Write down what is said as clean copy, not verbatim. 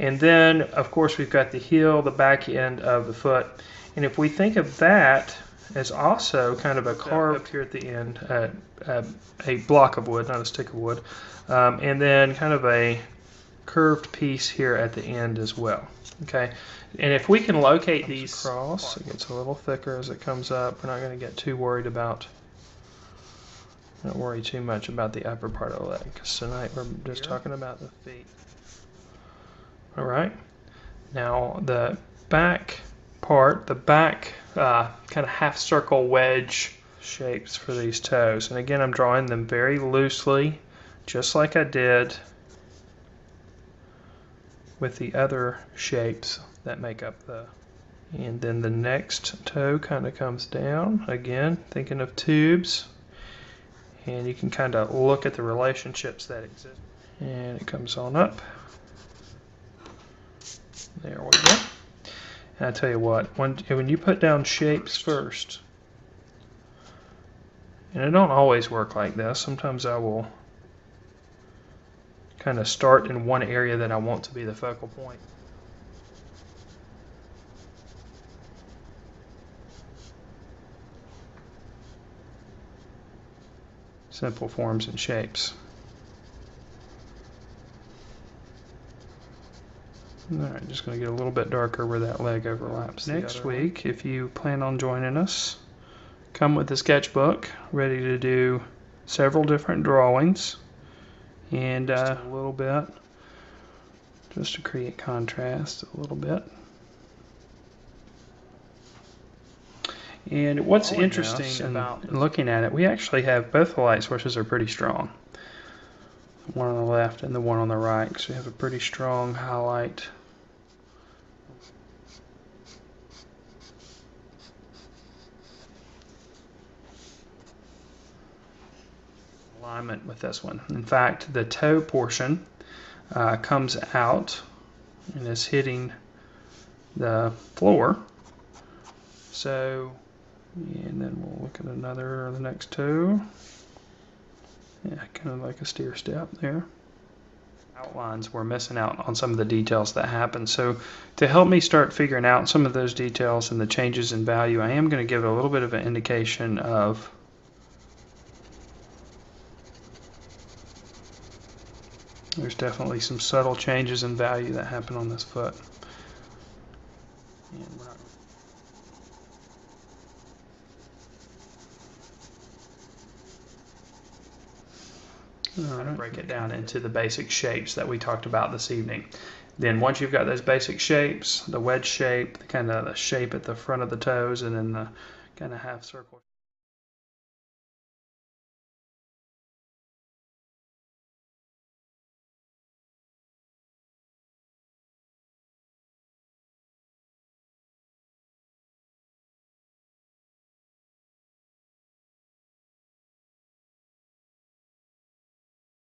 And then, of course, we've got the heel, the back end of the foot. And if we think of that as also kind of a carve up here at the end, a block of wood, not a stick of wood, and then kind of a curved piece here at the end as well. Okay, and if we can locate these across, it gets a little thicker as it comes up. We're not going to get too worried about, not worry too much about the upper part of the leg, because tonight we're just talking about the feet. All right, now the back part, the back kind of half circle wedge shapes for these toes. And again, I'm drawing them very loosely, just like I did with the other shapes that make up the, and then the next toe kind of comes down, again, thinking of tubes, and you can kind of look at the relationships that exist. And it comes on up. There we go. And I tell you what, when you put down shapes first, and it don't always work like this, sometimes I will kind of start in one area that I want to be the focal point. Simple forms and shapes. Alright, just going to get a little bit darker where that leg overlaps. Next week, if you plan on joining us, come with the sketchbook, ready to do several different drawings, and a little bit, just to create contrast a little bit. And what's interesting about looking at it, we actually have both the light sources are pretty strong. One on the left and the one on the right, so we have a pretty strong highlight. Alignment with this one. In fact, the toe portion comes out and is hitting the floor. So, and then we'll look at the next toe. Yeah, kind of like a steer step there. Outlines, we're missing out on some of the details that happen. So to help me start figuring out some of those details and the changes in value, I am going to give it a little bit of an indication of there's definitely some subtle changes in value that happen on this foot. And we're not break it down into the basic shapes that we talked about this evening. Then once you've got those basic shapes, the wedge shape, the kind of the shape at the front of the toes, and then the kind of half circle